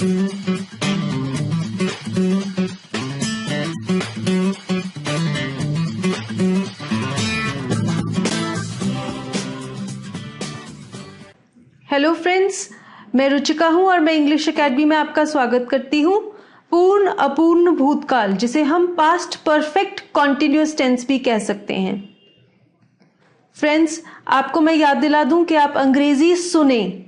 Hello friends, मैं रुचिका हूं और मैं इंग्लिश एकेडमी में आपका स्वागत करती हूं। पूर्ण अपूर्ण भूतकाल, जिसे हम पास्ट परफेक्ट कॉन्टिन्यूअस टेंस भी कह सकते हैं। फ्रेंड्स, आपको मैं याद दिला दूं कि आप अंग्रेजी सुने,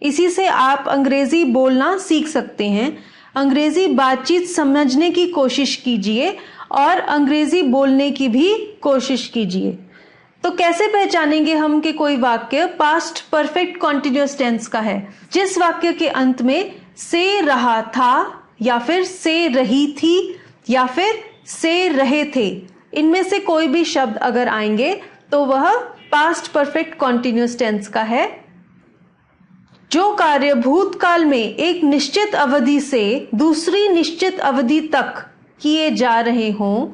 इसी से आप अंग्रेजी बोलना सीख सकते हैं। अंग्रेजी बातचीत समझने की कोशिश कीजिए और अंग्रेजी बोलने की भी कोशिश कीजिए। तो कैसे पहचानेंगे हम कि कोई वाक्य पास्ट परफेक्ट कॉन्टिन्यूअस टेंस का है? जिस वाक्य के अंत में से रहा था या फिर से रही थी या फिर से रहे थे, इनमें से कोई भी शब्द अगर आएंगे तो वह पास्ट परफेक्ट कॉन्टिन्यूअस टेंस का है। जो कार्य भूतकाल में एक निश्चित अवधि से दूसरी निश्चित अवधि तक किए जा रहे हों,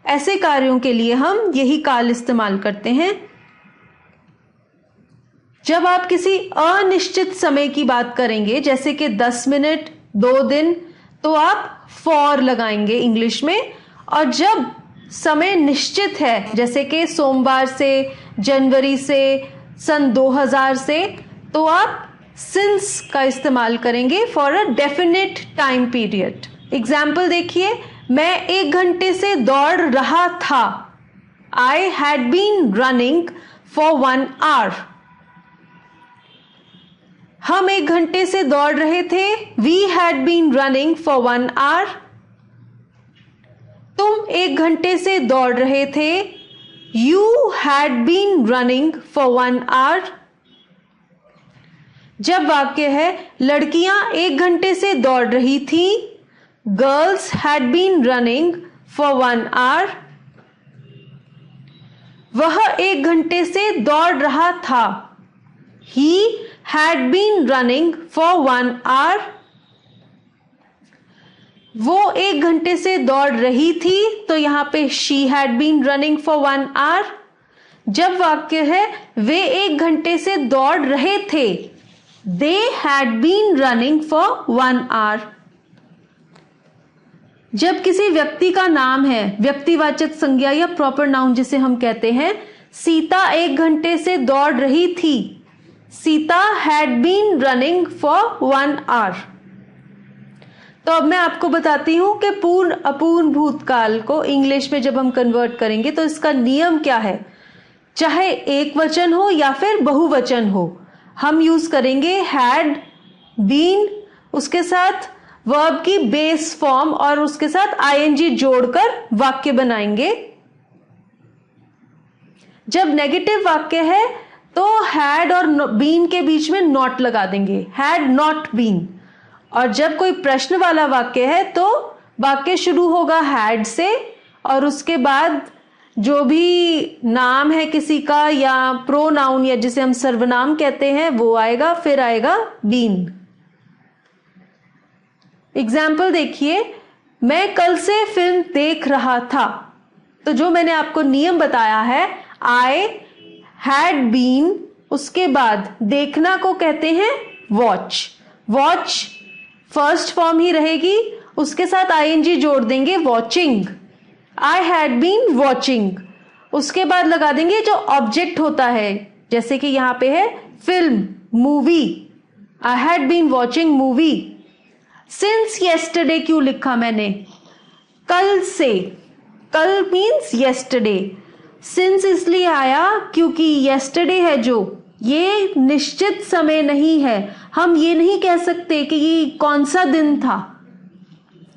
ऐसे कार्यों के लिए हम यही काल इस्तेमाल करते हैं। जब आप किसी अनिश्चित समय की बात करेंगे, जैसे कि 10 मिनट, 2 दिन, तो आप फॉर लगाएंगे इंग्लिश में। और जब समय निश्चित है, जैसे कि सोमवार से, जनवरी से, सन 2000 से, तो आप सिंस का इस्तेमाल करेंगे for a definite time period. Example देखिए, मैं 1 घंटे से दौड़ रहा था। I had been running for 1 hour. हम 1 घंटे से दौड़ रहे थे। We had been running for 1 hour. तुम 1 घंटे से दौड़ रहे थे। You had been running for 1 hour. जब वाक्य है लड़कियां 1 घंटे से दौड़ रही थी, Girls had been running for 1 hour. वह 1 घंटे से दौड़ रहा था। He had been running for 1 hour. वो 1 घंटे से दौड़ रही थी, तो यहां पे she had been running for 1 hour. जब वाक्य है वे 1 घंटे से दौड़ रहे थे, They had been running for 1 hour. जब किसी व्यक्ति का नाम है, व्यक्तिवाचक संज्ञा या प्रॉपर नाउन जिसे हम कहते हैं, सीता 1 घंटे से दौड़ रही थी। Sita had been running for 1 hour. तो अब मैं आपको बताती हूं कि पूर्ण अपूर्ण भूतकाल को इंग्लिश में जब हम कन्वर्ट करेंगे तो इसका नियम क्या है। चाहे एक वचन हो या फिर बहुवचन हो, हम यूज करेंगे हैड बीन, उसके साथ वर्ब की बेस फॉर्म और उसके साथ आईएनजी जोड़कर वाक्य बनाएंगे। जब नेगेटिव वाक्य है तो हैड और बीन के बीच में नॉट लगा देंगे, हैड नॉट बीन। और जब कोई प्रश्न वाला वाक्य है तो वाक्य शुरू होगा हैड से और उसके बाद जो भी नाम है किसी का या प्रोनाउन या जिसे हम सर्वनाम कहते हैं वो आएगा, फिर आएगा बीन। एग्जाम्पल देखिए, मैं कल से फिल्म देख रहा था। तो जो मैंने आपको नियम बताया है, आई हैड बीन, उसके बाद देखना को कहते हैं वॉच। वॉच फर्स्ट फॉर्म ही रहेगी, उसके साथ आईएनजी जोड़ देंगे watching. I had been watching, उसके बाद लगा देंगे जो ऑब्जेक्ट होता है, जैसे कि यहां पे है film, movie. I had been watching movie. Since yesterday क्यों लिखा मैंने? कल से, कल मीन्स येस्टरडे। सिंस इसलिए आया क्योंकि येस्टरडे है जो, ये निश्चित समय नहीं है। हम ये नहीं कह सकते कि ये कौन सा दिन था,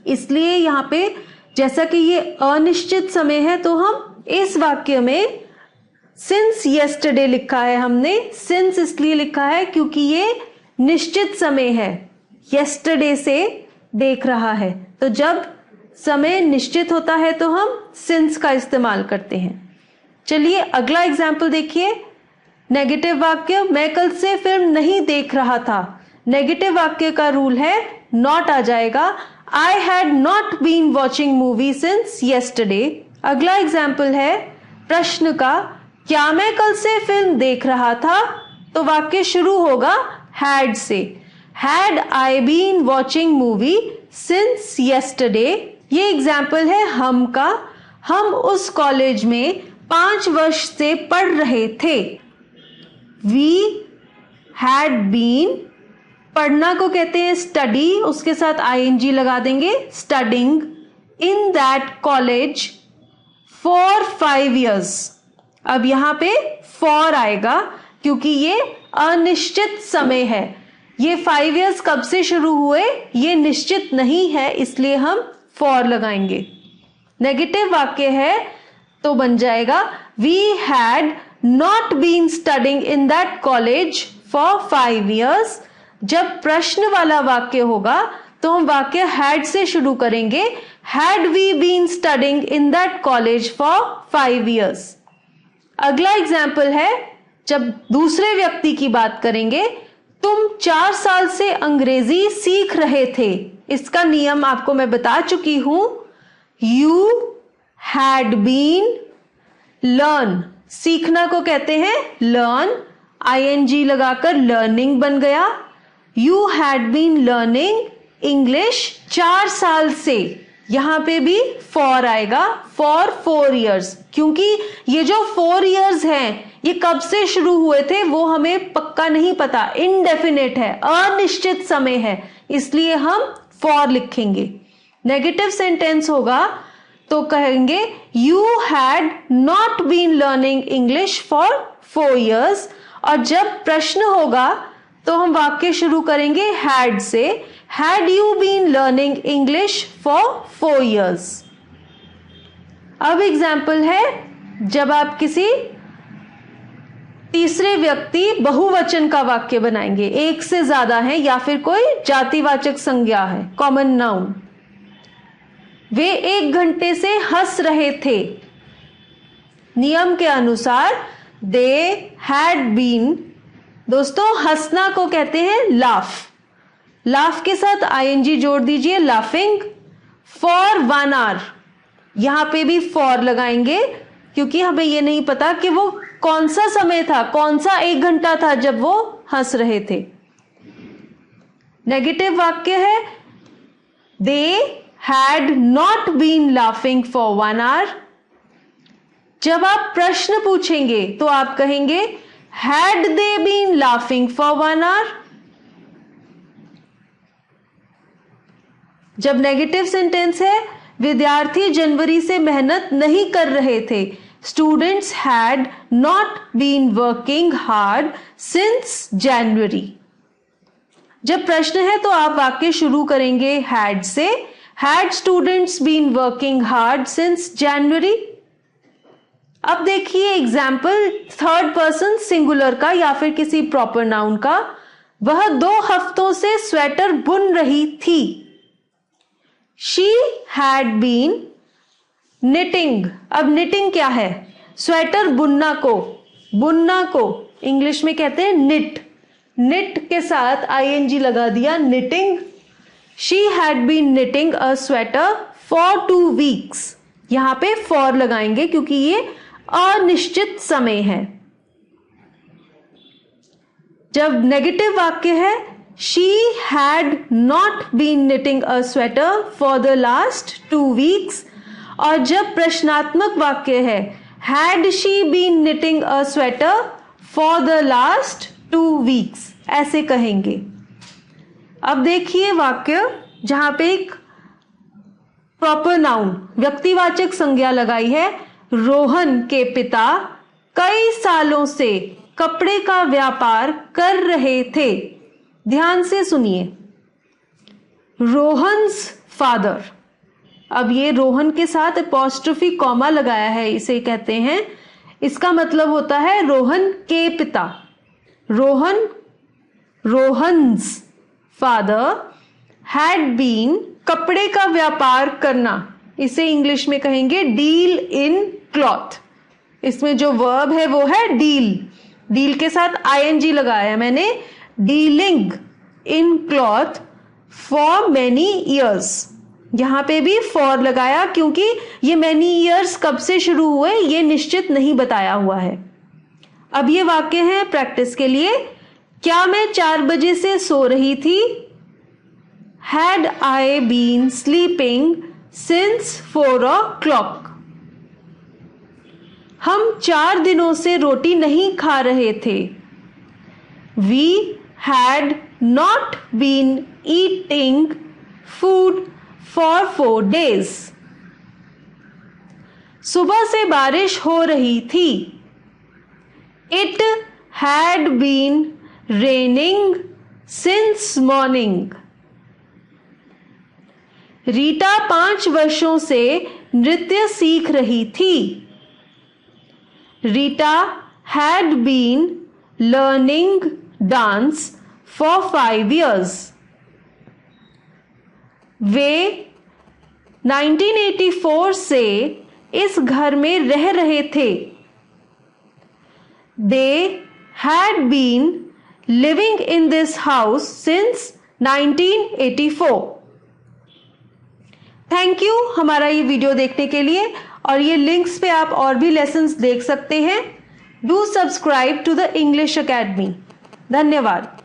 इसलिए यहां पे जैसा कि ये अनिश्चित समय है तो हम इस वाक्य में सिंस येस्टरडे लिखा है। हमने सिंस इसलिए लिखा है क्योंकि ये निश्चित समय है, येस्टरडे से देख रहा है। तो जब समय निश्चित होता है तो हम सिंस का इस्तेमाल करते हैं। चलिए अगला एग्जाम्पल देखिए, नेगेटिव वाक्य, मैं कल से फिल्म नहीं देख रहा था। नेगेटिव वाक्य का रूल है नॉट आ जाएगा। I had not been watching movie since yesterday. अगला एग्जाम्पल है प्रश्न का, क्या मैं कल से फिल्म देख रहा था? तो वाक्य शुरू होगा हैड से। Had I been watching movie since yesterday. ये एग्जाम्पल है हम का। हम उस कॉलेज में 5 वर्ष से पढ़ रहे थे। वी हैड बीन, पढ़ना को कहते हैं स्टडी, उसके साथ आईएनजी लगा देंगे, studying in that college for 5 years। अब यहां पे फॉर आएगा क्योंकि ये अनिश्चित समय है। ये 5 years कब से शुरू हुए ये निश्चित नहीं है, इसलिए हम फॉर लगाएंगे। नेगेटिव वाक्य है तो बन जाएगा we had not been studying in that college for 5 years। जब प्रश्न वाला वाक्य होगा तो हम वाक्य हैड से शुरू करेंगे। Had we been studying in that college for 5 years। अगला एग्जाम्पल है जब दूसरे व्यक्ति की बात करेंगे। तुम 4 साल से अंग्रेजी सीख रहे थे। इसका नियम आपको मैं बता चुकी हूं। यू हैड बीन, लर्न, सीखना को कहते हैं लर्न, आईएनजी लगाकर लर्निंग बन गया। You had been learning English 4 साल से, यहां पे भी फॉर आएगा फॉर 4 years, क्योंकि ये जो 4 years हैं ये कब से शुरू हुए थे वो हमें पक्का नहीं पता, इनडेफिनेट है, अनिश्चित समय है, इसलिए हम फॉर लिखेंगे। नेगेटिव सेंटेंस होगा तो कहेंगे you had not been learning English for 4 years। और जब प्रश्न होगा तो हम वाक्य शुरू करेंगे हैड से। Had you been learning English for 4 years। अब एग्जाम्पल है जब आप किसी तीसरे व्यक्ति बहुवचन का वाक्य बनाएंगे, एक से ज्यादा है या फिर कोई जातिवाचक संज्ञा है, कॉमन नाउन। वे 1 घंटे से हंस रहे थे। नियम के अनुसार दे हैड बीन, दोस्तों हंसना को कहते हैं लाफ, लाफ के साथ आईएनजी जोड़ दीजिए, लाफिंग फॉर 1 hour। यहां पे भी फॉर लगाएंगे क्योंकि हमें ये नहीं पता कि वो कौन सा समय था, कौन सा 1 घंटा था जब वो हंस रहे थे। नेगेटिव वाक्य है they had not been laughing for 1 hour। जब आप प्रश्न पूछेंगे तो आप कहेंगे had they been laughing for 1 hour। जब नेगेटिव सेंटेंस है विद्यार्थी जनवरी से मेहनत नहीं कर रहे थे। Students had not been working hard since January. जब प्रश्न है तो आप वाक्य शुरू करेंगे हैड से। Had students been working hard since January. अब देखिए एग्जाम्पल 3rd पर्सन सिंगुलर का या फिर किसी प्रॉपर नाउन का। वह 2 हफ्तों से स्वेटर बुन रही थी। She had been knitting. अब निटिंग क्या है? स्वेटर बुनना को इंग्लिश में कहते हैं निट। निट के साथ आईएनजी लगा दिया, knitting. She had been knitting a sweater for 2 weeks। यहां पे फॉर लगाएंगे क्योंकि ये अनिश्चित समय है। जब नेगेटिव वाक्य है she had not been knitting a sweater for the last 2 weeks। और जब प्रश्नात्मक वाक्य है had she been knitting a sweater for the last 2 weeks, ऐसे कहेंगे। अब देखिए वाक्य जहां पे एक प्रॉपर नाउन व्यक्तिवाचक संज्ञा लगाई है। रोहन के पिता कई सालों से कपड़े का व्यापार कर रहे थे। ध्यान से सुनिए, रोहन्स फादर। अब ये रोहन के साथ अपॉस्ट्रोफी कॉमा लगाया है, इसे कहते हैं, इसका मतलब होता है रोहन के पिता। रोहन्स फादर हैड बीन, कपड़े का व्यापार करना, इसे इंग्लिश में कहेंगे डील इन क्लॉथ। इसमें जो वर्ब है वो है डील। डील के साथ आईएनजी लगाया मैंने, dealing in cloth for many years. यहां पे भी फॉर लगाया क्योंकि ये मैनी ईयर्स कब से शुरू हुए ये निश्चित नहीं बताया हुआ है। अब ये वाक्य है प्रैक्टिस के लिए। क्या मैं 4 बजे से सो रही थी? Had I been sleeping since 4 o'clock? हम 4 दिनों से रोटी नहीं खा रहे थे। We had not been eating food for 4 days. सुबह से बारिश हो रही थी। It had been raining since morning. Rita 5 वर्षों से नृत्य सीख रही थी। Rita had been learning dance for 5 years. वे 1984 से इस घर में रह रहे थे। They had been living in this house since 1984. Thank you हमारा ये वीडियो देखने के लिए, और ये लिंक्स पे आप और भी लेसन्स देख सकते हैं। Do subscribe to the English Academy. धन्यवाद।